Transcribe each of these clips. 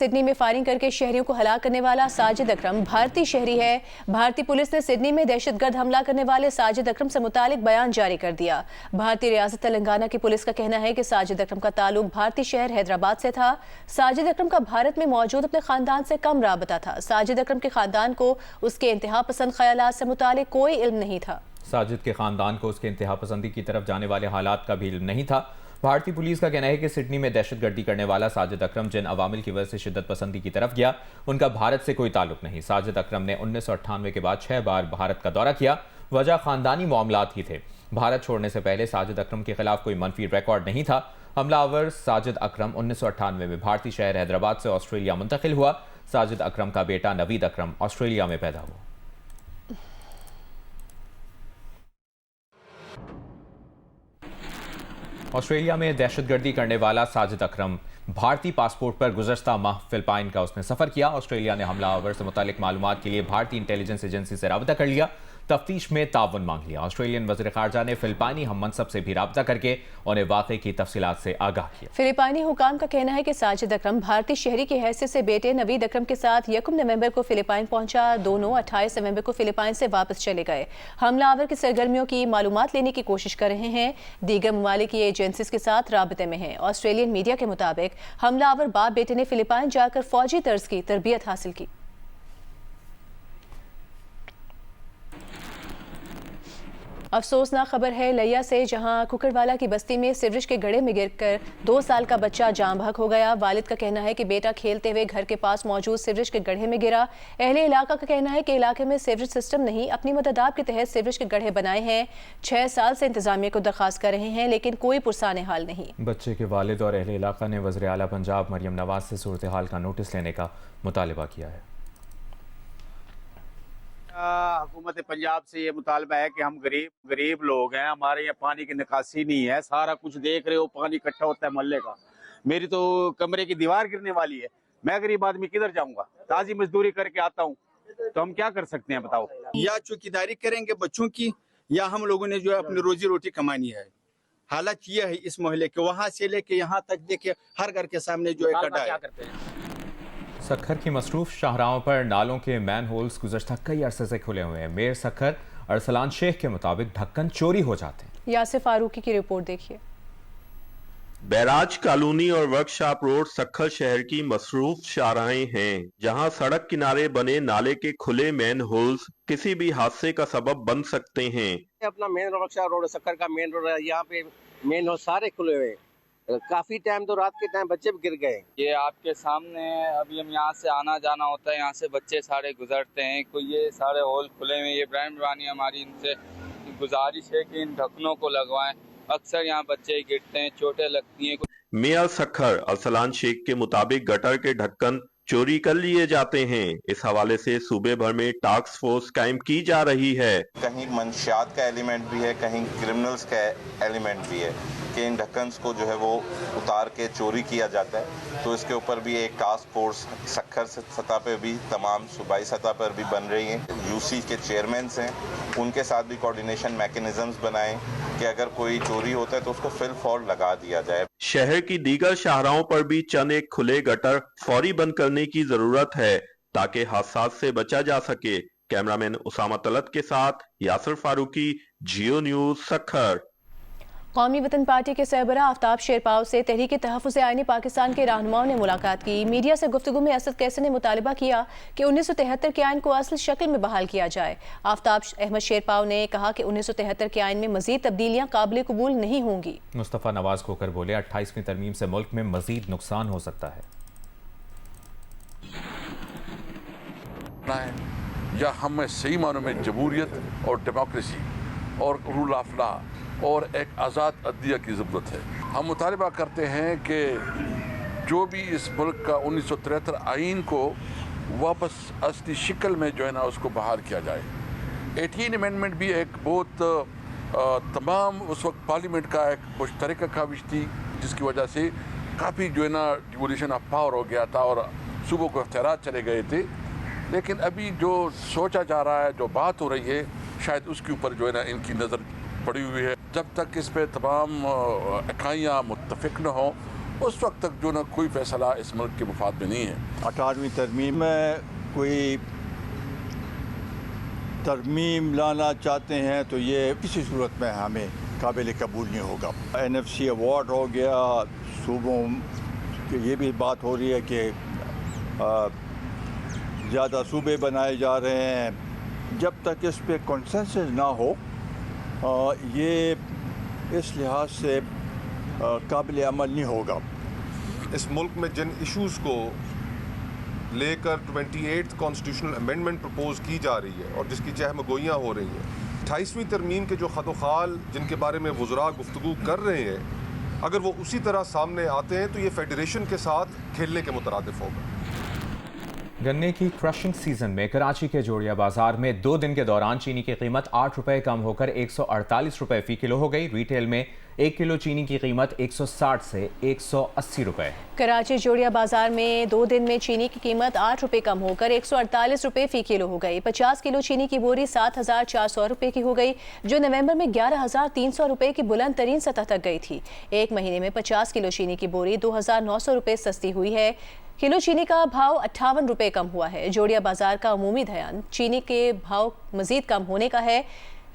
Sydney میں firing کر کے شہریوں کو ہلاک کرنے والا ساجد اکرم بھارتی شہری ہے۔ بھارتی پولیس نے سڈنی میں دہشت گرد حملہ کرنے والے ساجد اکرم سے متعلق بیان جاری کر دیا۔ بھارتی ریاست تلنگانہ کی پولیس کا کہنا ہے کہ ساجد اکرم کا تعلق بھارتی شہر حیدرآباد سے تھا۔ ساجد اکرم کا بھارت میں موجود اپنے خاندان سے کم رابطہ تھا۔ ساجد اکرم کے خاندان کو اس کے انتہا پسند خیالات سے متعلق کوئی علم نہیں تھا۔ ساجد کے خاندان کو اس کے انتہا پسندی کی طرف جانے والے حالات کا بھی علم نہیں تھا۔ بھارتی پولیس کا کہنا ہے کہ سڈنی میں دہشت گردی کرنے والا ساجد اکرم جن عوامل کی وجہ سے شدت پسندی کی طرف گیا ان کا بھارت سے کوئی تعلق نہیں۔ ساجد اکرم نے 1998 کے بعد 6 بار بھارت کا دورہ کیا۔ وجہ خاندانی معاملات ہی تھے۔ بھارت چھوڑنے سے پہلے ساجد اکرم کے خلاف کوئی منفی ریکارڈ نہیں تھا۔ حملہ آور ساجد اکرم 1998 میں بھارتی شہر حیدرآباد سے آسٹریلیا منتقل ہوا۔ ساجد اکرم کا بیٹا نوید اکرم آسٹریلیا میں پیدا ہوا۔ آسٹریلیا میں دہشت گردی کرنے والا ساجد اکرم بھارتی پاسپورٹ پر گزشتہ ماہ فلپائن کا اس نے سفر کیا۔ آسٹریلیا نے حملہ آور سے متعلق معلومات کے لیے بھارتی انٹیلیجنس ایجنسی سے رابطہ کر لیا۔ تفتیش میں تعاون مانگ لیا۔ آسٹریلین وزیر خارجہ نے فلپائنی ہم منصب سے بھی رابطہ کر کے انہیں واقعے کی تفصیلات سے آگاہ کیا۔ فلپائنی حکام کا کہنا ہے کہ ساجد اکرم بھارتی شہری کی حیثیت سے بیٹے نوید اکرم کے ساتھ 1 نومبر کو فلپائن پہنچا۔ دونوں 28 نومبر کو فلپائن سے واپس چلے گئے۔ حملہ آور کی سرگرمیوں کی معلومات لینے کی کوشش کر رہے ہیں۔ دیگر ممالک کی ایجنسیز کے ساتھ رابطے میں ہیں۔ آسٹریلین میڈیا کے مطابق حملہ آور باپ بیٹے نے فلپائن جا کر فوجی طرز کی تربیت حاصل کی۔ افسوسناک خبر ہے لیا سے، جہاں ککڑوالا کی بستی میں سیوریج کے گڑھے میں گر کر 2 سال کا بچہ جاں بحق ہو گیا۔ والد کا کہنا ہے کہ بیٹا کھیلتے ہوئے گھر کے پاس موجود سیوریج کے گڑھے میں گرا۔ اہل علاقہ کا کہنا ہے کہ علاقے میں سیوریج سسٹم نہیں، اپنی مددات کے تحت سیوریج کے گڑھے بنائے ہیں۔ 6 سال سے انتظامیہ کو درخواست کر رہے ہیں لیکن کوئی پرسان حال نہیں۔ بچے کے والد اور اہل علاقہ نے وزیر اعلیٰ پنجاب مریم نواز سے صورتحال کا نوٹس لینے کا مطالبہ کیا ہے۔ حکومت پنجاب سے یہ مطالبہ ہے کہ ہم غریب لوگ ہیں، ہمارے یہاں پانی کی نکاسی نہیں ہے، سارا کچھ دیکھ رہے ہو پانی اکٹھا ہوتا ہے محلے کا۔ میری تو کمرے کی دیوار گرنے والی ہے، میں غریب آدمی کدھر جاؤں گا؟ تازی مزدوری کر کے آتا ہوں تو ہم کیا کر سکتے ہیں بتاؤ؟ یا چوکیداری کریں گے بچوں کی، یا ہم لوگوں نے جو ہے اپنی روزی روٹی کمانی ہے۔ حالت یہ ہے اس محلے کے، وہاں سے لے کے یہاں تک دیکھیں ہر گھر کے سامنے جو ہے گڈھا ہے۔ سکھر کی مصروف شاہراہوں پر نالوں کے مین ہولز گزشتہ کئی عرصے سے کھلے ہوئے ہیں۔ میئر سکھر ارسلان شیخ کے مطابق ڈھکن چوری ہو جاتے ہیں۔ یاسر فاروقی کی رپورٹ دیکھیے۔ بیراج کالونی اور ورک شاپ روڈ سکھر شہر کی مصروف شاہراہیں ہیں، جہاں سڑک کنارے بنے نالے کے کھلے مین ہولز کسی بھی حادثے کا سبب بن سکتے ہیں۔ اپنا مین ورک شاپ روڈ سکھر کا مین روڈ ہے، یہاں پہ مین ہول سارے کھلے ہوئے ہیں۔ کافی ٹائم تو رات کے ٹائم بچے بھی گر گئے۔ یہ آپ کے سامنے ابھی ہم یہاں سے آنا جانا ہوتا ہے، یہاں سے بچے سارے گزرتے ہیں، کوئی یہ سارے ہول کھلے ہوئے۔ یہ برائن برانی ہماری ان سے گزارش ہے کہ ان ڈھکنوں کو لگوائیں، اکثر یہاں بچے گرتے ہیں، چوٹیں لگتی ہیں۔ میئر سکھر ارسلان شیخ کے مطابق گٹر کے ڈھکن چوری کر لیے جاتے ہیں۔ اس حوالے سے صوبے بھر میں ٹاسک فورس قائم کی جا رہی ہے۔ کہیں منشیات کا ایلیمنٹ بھی ہے، کہیں کرمنلز کا ایلیمنٹ بھی ہے کہ ان ڈھکنز کو جو ہے وہ اتار کے چوری کیا جاتا ہے۔ تو اس کے اوپر بھی ایک ٹاسک فورس سکھر سطح پہ بھی، تمام صوبائی سطح پر بھی بن رہی ہیں۔ یو سی کے چیئرمینز ہیں، ان کے ساتھ بھی کوارڈینیشن میکنزمز بنائیں کہ اگر کوئی چوری ہوتا ہے تو اس کو فل فور لگا دیا جائے۔ شہر کی دیگر شاہراہوں پر بھی چند ایک کھلے گٹر فوری بند کرنے کی ضرورت ہے تاکہ حادثات سے بچا جا سکے۔ کیمرامین اسامہ طلعت کے ساتھ یاسر فاروقی، جیو نیوز، سکھر۔ قومی وطن پارٹی کے سربراہ آفتاب شیرپاؤ سے تحریک تحفظ آئین پاکستان کے رہنماؤں نے ملاقات کی۔ میڈیا سے گفتگو میں اسد کیسر نے مطالبہ کیا کہ 1973 کے آئین کو اصل شکل میں بحال کیا جائے۔ آفتاب احمد شیرپاؤ نے کہا کہ 1973 کے آئین میں مزید تبدیلیاں قابل قبول نہیں ہوں گی۔ مصطفیٰ نواز کھوکر بولے 28ویں ترمیم سے ملک میں مزید نقصان ہو سکتا ہے۔ یا ہمیں صحیح معنوں میں جمہوریت اور ڈیموکریسی اور رول آف لا اور ایک آزاد عدلیہ کی ضرورت ہے۔ ہم مطالبہ کرتے ہیں کہ جو بھی اس ملک کا 1973 آئین کو واپس اصلی شکل میں جو ہے نا اس کو بحال کیا جائے۔ 18 امینڈمنٹ بھی ایک بہت تمام اس وقت پارلیمنٹ کا ایک مشترکہ کاوش تھی، جس کی وجہ سے کافی جو ہے نا ڈیولیشن آف پاور ہو گیا تھا اور صوبوں کو اختیارات چلے گئے تھے۔ لیکن ابھی جو سوچا جا رہا ہے، جو بات ہو رہی ہے، شاید اس کے اوپر جو ہے نا ان کی نظر پڑی ہوئی ہے۔ جب تک اس پہ تمام اکائیاں متفق نہ ہوں उस वक्त तक जो ना कोई फैसला इस मुल्क के मफाद में नहीं है। 18वीं तरमीम में कोई तरमीम लाना चाहते हैं तो ये किसी सूरत में हमें काबिल कबूल नहीं होगा। NFC अवार्ड हो गया, सूबों की ये भी बात हो रही है कि ज़्यादा सूबे बनाए जा रहे हैं। जब तक इस पे कंसेंसस ना हो ये इस लिहाज से काबिल अमल नहीं होगा। इस मुल्क में जिन इश्यूज़ को लेकर 28th कॉन्स्टिट्यूशनल अमेंडमेंट प्रपोज की जा रही है और जिसकी चहमगोइयाँ हो रही हैं, 28वीं तरमीम के जो खतोखाल जिनके बारे में वज़रा गुफ्तगू कर रहे हैं, अगर वो उसी तरह सामने आते हैं तो ये फेडरेशन के साथ खेलने के मुतरादिफ होगा। गन्ने की क्रशिंग सीजन में कराची के जोड़िया बाजार में 2 दिन के दौरान चीनी की कीमत 8 रुपए कम होकर 148 रुपए फी किलो हो गई। रिटेल में 1 किलो चीनी की कीमत 160 से 180 रुपए। कराची जोड़िया बाजार में 2 दिन में चीनी की कीमत 8 रुपए कम होकर 148 रुपए फी किलो हो गई। 50 किलो चीनी की बोरी 7,400 रुपए की हो गई, जो नवंबर में 11,300 रुपए की बुलंद तरीन सतह तक गई थी। एक महीने में 50 किलो चीनी की बोरी 2,900 रुपए सस्ती हुई है। किलो चीनी का भाव 58 रुपए कम हुआ है। जोड़िया बाजार का अमूमी ध्यान चीनी के भाव मजीद कम होने का है।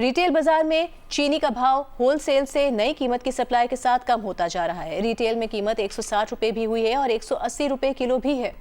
रिटेल बाजार में चीनी का भाव होलसेल से नई कीमत की सप्लाई के साथ कम होता जा रहा है। रिटेल में कीमत 160 रुपए भी हुई है और 180 रुपए किलो भी है।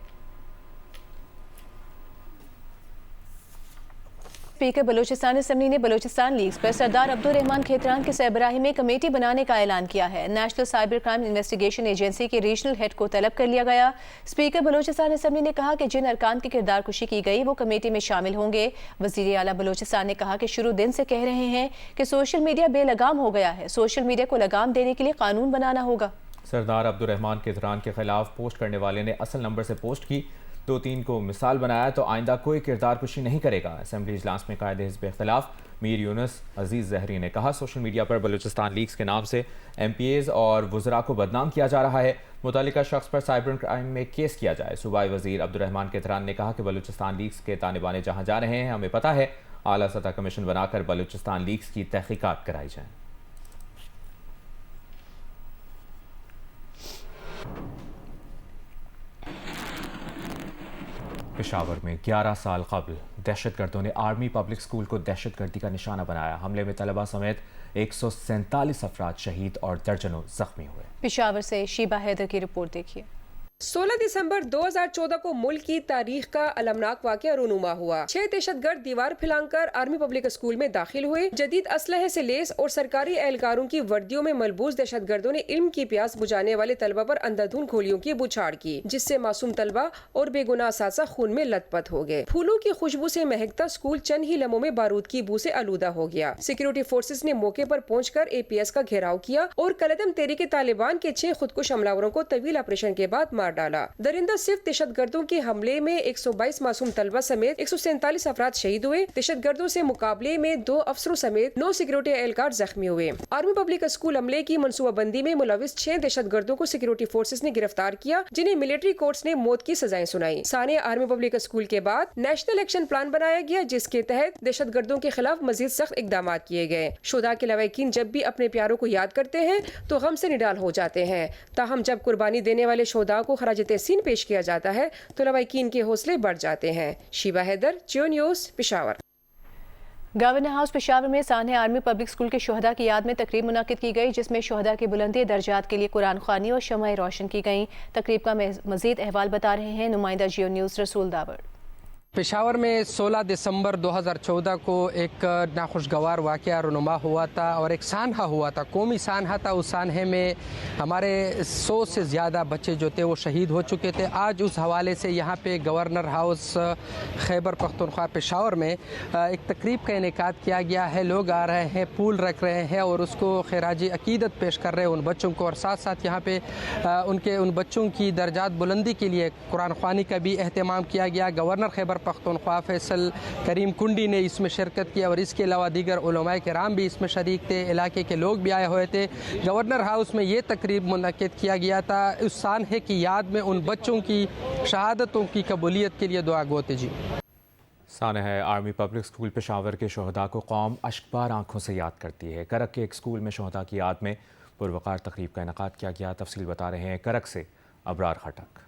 स्पीकर बलूचिस्तान असेंबली ने बलूचिस्तान लीग्स पर सरदार अब्दुल रहमान खेतरान की सरबराही में कमेटी बनाने का ऐलान किया है। National cyber crime investigation agency के रीजनल हेड को तलब कर लिया गया। स्पीकर बलूचिस्तान असेंबली ने कहा कि जिन अरकान की किरदार कुशी की गई वो कमेटी में शामिल होंगे। वजीर आला बलूचिस्तान ने कहा कि शुरू दिन से कह रहे हैं कि सोशल मीडिया बेलगाम हो गया है, सोशल मीडिया को लगाम देने के लिए कानून बनाना होगा। सरदार अब्दुल रहमान खेतरान के खिलाफ पोस्ट करने वाले ने असल नंबर से पोस्ट की, 2-3 को मिसाल बनाया तो आइंदा कोई किरदार कुशी नहीं करेगा। असेंबली इजलास में कायदे हिज़्ब इख्तिलाफ मीर यूनुस अजीज़ जहरी ने कहा, सोशल मीडिया पर बलूचिस्तान लीग्स के नाम से MPAs और वज़रा को बदनाम किया जा रहा है। मुतालिका शख्स पर साइबर क्राइम में केस किया जाए। सूबाई वज़ीर अब्दुल रहमान खेतरान ने कहा कि बलूचिस्तान लीग्स के ताने बाने जहाँ जा रहे हैं हमें पता है, आला सतह कमीशन बनाकर बलूचिस्तान लीग्स की तहकीकात कराई जाए। पेशावर में 11 साल कबल दहशतगर्दों ने आर्मी पब्लिक स्कूल को दहशतगर्दी का निशाना बनाया। हमले में तलबा समेत 147 अफराद शहीद और दर्जनों जख्मी हुए। पेशावर से शीबा हैदर की रिपोर्ट देखिए। 16 दिसंबर 2014 को मुल्क की तारीख का अलमनाक वाक़या रूनुमा हुआ। 6 दहशतगर्द दीवार फैलाकर आर्मी पब्लिक स्कूल में दाखिल हुए। जदीद असलहे से लेस और सरकारी एहलकारों की वर्दियों में मलबूस दहशतगर्दों ने इल्म की प्यास बुझाने वाले तलबा पर अंधाधुंध गोलियों की बुछाड़ की, जिससे मासूम तलबा और बेगुनाह असातिज़ा खून में लथपथ हो गए। फूलों की खुशबू से महकता स्कूल चंद ही लम्हों में बारूद की बू से आलूदा हो गया। सिक्योरिटी फोर्सेस ने मौके पर पहुंचकर APS का घेराव किया और कलदम तहरीक तालिबान के 6 खुदकुश हमलावरों को तवील ऑपरेशन के बाद मार डाला। दरिंदा सिर्फ दहशतगर्दों के हमले में 122 मासूम तलबा समेत 147 अफराद शहीद हुए। दहशतगर्दों से मुकाबले में 2 अफसरों समेत 9 सिक्योरिटी एहलकार जख्मी हुए। आर्मी पब्लिक स्कूल हमले की मनसूबाबंदी में मुलविस 6 दहशतगर्दों को सिक्योरिटी फोर्सेस ने गिरफ्तार किया, जिन्हें मिलिट्री कोर्ट्स ने मौत की सजाएं सुनाई। साने आर्मी पब्लिक स्कूल के बाद नेशनल एक्शन प्लान बनाया गया, जिसके तहत दहशतगर्दों के खिलाफ मजीद सख्त इकदाम किए गए। शुदा के लवाकिन जब भी अपने प्यारों को याद करते हैं तो गम से निडाल हो जाते हैं। ताहम जब कुर्बानी देने वाले शोधा को खराज तहसीन पेश किया जाता है तो लवाकिन के हौसले बढ़ जाते हैं। Sheeba Haider, Geo news, Peshawar. Governor house Peshawar में साने आर्मी पब्लिक स्कूल के शोहदा की याद में तकरीब मुनाकिद की गई, जिसमें शोहदा की बुलंदी दर्जात के लिए कुरान ख्वानी और शमाएं रोशन की गई। तकरीब का मजीद अहवाल बता रहे हैं नुमाइंदा जियो न्यूज़ रसूल दावर। पेशावर में 16 दिसंबर 2014 को एक नाखुशगवार वाक़या रुनुमा हुआ था और एक सानहा हुआ था, कौमी सानहा था। उस सानहे में हमारे 100 से ज़्यादा बच्चे जो थे वो शहीद हो चुके थे। आज उस हवाले से यहाँ पे गवर्नर हाउस खैबर पख्तूनख्वा पेशावर में एक तकरीब का इनेकाद किया गया है। लोग आ रहे हैं, फूल रख रहे हैं और उसको खिराजी अकीदत पेश कर रहे हैं उन बच्चों को, और साथ साथ यहाँ पे उन बच्चों की दर्जात बुलंदी के लिए कुरान ख्वानी का भी अहतमाम किया गया। गवर्नर खैबर पख्तूनख्वा फैसल करीम कुंडी ने इसमें शिरकत की और इसके अलावा दीगर उलमाए किराम भी इसमें शरीक थे। इलाके के लोग भी आए हुए थे। गवर्नर हाउस में ये तकरीब मुनक्किद किया गया था उस सानहे की याद में, उन बच्चों की शहादतों की कबूलियत के लिए दुआ गोते जी। सानहे आर्मी पब्लिक स्कूल पेशावर के शोहदा को कौम अश्कबार आंखों से याद करती है। करक के एक स्कूल में शोहदा की याद में पुरवकार तकरीब का इनेकाद किया गया। तफसील बता रहे हैं करक से अबरार खटक।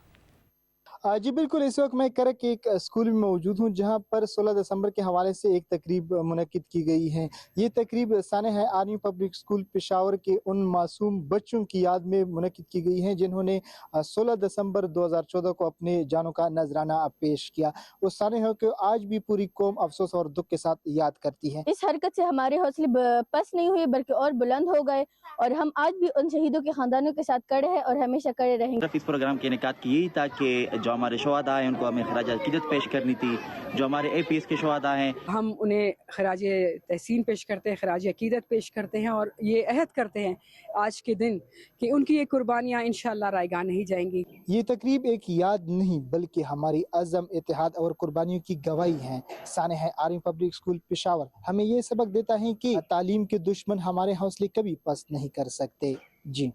जी बिल्कुल, इस वक्त मैं करक के एक स्कूल में मौजूद हूँ जहाँ पर 16 दिसंबर के हवाले से एक तकरीब मुनक्किद की गई है। ये तकरीब साने है आर्मी पब्लिक स्कूल पेशावर के उन मासूम बच्चों की याद में मुनक्किद की गई है जिन्होंने 16 दिसंबर 2014 को अपने जानों का नजराना पेश किया। वो साने है कि आज भी पूरी कौम अफसोस और दुख के साथ याद करती है। इस हरकत से हमारे हौसले पस नहीं हुए बल्कि और बुलंद हो गए और हम आज भी उन शहीदों के खानदानों के साथ खड़े हैं और हमेशा खड़े रहेंगे। इस प्रोग्राम के इनेकाद की यही था कि जो हमारे शहादा हैं उनको हमें खराज अकीदत पेश करनी थी। जो हमारे APS के शहादा हैं हम उन्हें खराज तहसीन पेश करते हैं, खराज अकीदत पेश करते हैं और ये अहद करते हैं आज के दिन कि उनकी ये कुर्बानियाँ इंशाअल्लाह रायगा नहीं जाएंगी। ये तकरीब एक याद नहीं बल्कि हमारी अज़म, इत्तेहाद और कुर्बानियों की गवाही है। साने है आर्मी पब्लिक स्कूल पेशावर हमें ये सबक देता है कि तालीम के दुश्मन हमारे हौसले कभी पस्त नहीं कर सकते। जी।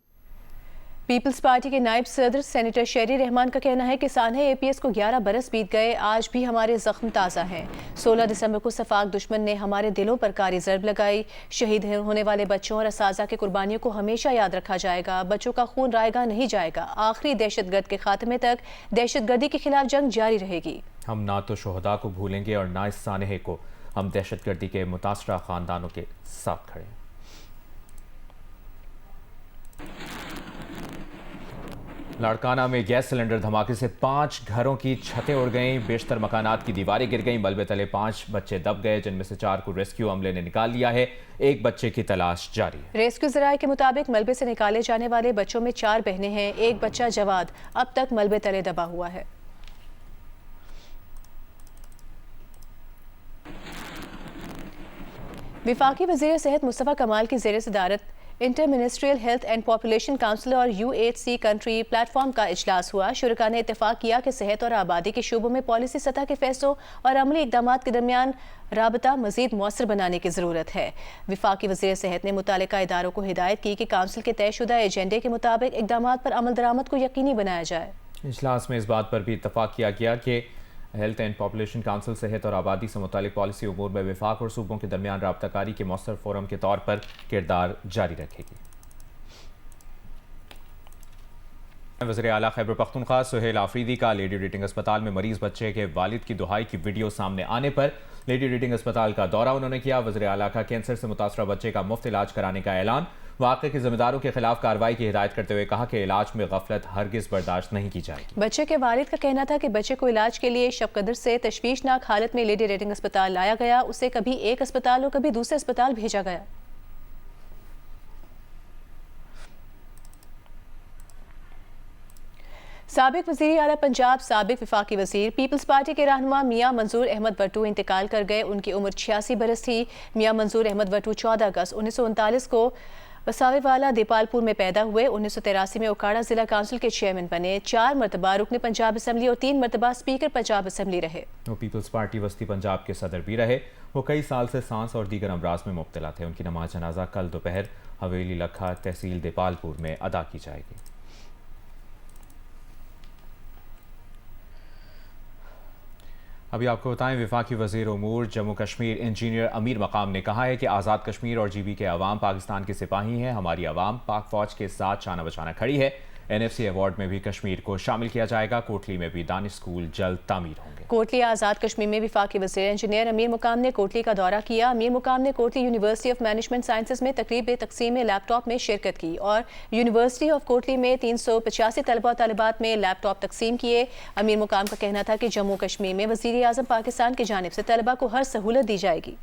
पीपल्स पार्टी के नायब सदर सेनेटर शेरी रहमान का कहना है कि सानहे APS को 11 बरस बीत गए, आज भी हमारे जख्म ताज़ा हैं। 16 दिसंबर को सफाक दुश्मन ने हमारे दिलों पर कारी ज़रब लगाई। शहीद होने वाले बच्चों और असाज़ा की कुर्बानियों को हमेशा याद रखा जाएगा। बच्चों का खून रायगा नहीं जाएगा। आखिरी दहशतगर्द के खात्मे तक दहशतगर्दी के खिलाफ जंग जारी रहेगी। हम ना तो शोहदा को भूलेंगे और ना इस सानहे को। हम दहशतगर्दी के मुतासरा खानदानों के साथ खड़े हैं। लाड़काना में गैस सिलेंडर धमाके से 5 घरों की छतें उड़ गईं, बेशतर मकानात की दीवारें गिर गईं, मलबे तले 5 बच्चे दब गए जिनमें से 4 को रेस्क्यू अमले ने निकाल लिया है। एक बच्चे की तलाश जारी है। रेस्क्यू ज़राए के मुताबिक मलबे से निकाले जाने वाले बच्चों में 4 बहनें हैं। एक बच्चा जवाद अब तक मलबे तले दबा हुआ है। विफाकी वज़ीर सेहत मुस्तफ़ा कमाल की ज़ेर सदारत inter ministerial health and population council और UHC कंट्री प्लेटफॉर्म का इजलास हुआ। शुरका ने इत्तेफाक किया कि सेहत और आबादी के शोबों में पॉलिसी सतह के फैसलों और अमली इकदाम के दरमियान राबता मजीद मौसर बनाने की ज़रूरत है। विफाकी वज़ीर सेहत ने मुतालिका इदारों को हिदायत की कि काउंसिल के तयशुदा एजेंडे के मुताबिक इकदाम पर अमल दरामद को यकीनी बनाया जाए। इजलास में इस बात पर भी इत्तफाक किया गया कि हेल्थ एंड पॉपुलेशन काउंसिल सेहत और आबादी से मुतालिक पॉलिसी उमूर में विफाक और सूबों के दरमियान राबताकारी के मौसर फोरम के तौर पर किरदार जारी रखेगी। वज़ीर आला खैबर पख्तूनख्वा सुहेल आफरीदी का लेडी रीडिंग अस्पताल में मरीज बच्चे के वालिद की दुहाई की वीडियो सामने आने पर लेडी रीडिंग अस्पताल का दौरा उन्होंने किया। वज़ीर आला का कैंसर से मुतासरा बच्चे का मुफ्त इलाज कराने का ऐलान। वाक़े के जिम्मेदारों के खिलाफ कार्रवाई की हिदायत करते हुए कहा कि इलाज में गफलत हरगिज बर्दाश्त नहीं की जाएगी। बच्चे के वालिद का कहना था कि बच्चे को इलाज के लिए शबकदर से तशवीशनाक हालत में लेडी रीडिंग अस्पताल लाया गया। उसे कभी एक अस्पताल और कभी दूसरे अस्पताल भेजा गया। साबिक वज़ीर आला पंजाब, साबिक वफाकी वज़ीर पीपल्स पार्टी के रहनुमा मियां मंजूर अहमद वट्टू इंतकाल कर गए। उनकी उम्र 86 बरस थी। मियां मंजूर अहमद वट्टू 14 अगस्त 1939 को वसावेवाला देपालपुर में पैदा हुए। 1983 में उकाड़ा जिला काउंसिल के चेयरमैन बने। 4 मरतबा रुकन पंजाब असम्बली और 3 मरतबा स्पीकर पंजाब असम्बली रहे। वो पीपल्स पार्टी वस्ती पंजाब के सदर भी रहे। वो कई साल से सांस और दीगर अमराज में मुब्तला थे। उनकी नमाज जनाजा कल दोपहर हवेली लखा तहसील देपालपुर में अदा की जाएगी। अभी आपको बताएं, वफाकी वज़ीर उमूर जम्मू कश्मीर इंजीनियर अमीर मकाम ने कहा है कि आज़ाद कश्मीर और GB के अवाम पाकिस्तान के सिपाही हैं। हमारी अवाम पाक फ़ौज के साथ शाना बशाना खड़ी है। NFC अवार्ड में भी कश्मीर को शामिल किया जाएगा। कोटली में भी दानिश स्कूल जल्द तामीर होंगे। कोटली आज़ाद कश्मीर में वफाकी वज़ीर इंजीनियर अमीर मुकाम ने कोटली का दौरा किया। अमीर मुकाम ने Kotli university of management sciences में तकरीब तकसीम लैपटॉप में शिरकत की और यूनिवर्सिटी ऑफ कोटली में 385 तलबा तलबात में लैपटॉप तकसीम किए। अमीर मुकाम का कहना था कि जम्मू कश्मीर में वज़ीर आज़म पाकिस्तान की जानिब से तलबा को हर सहूलत दी जाएगी।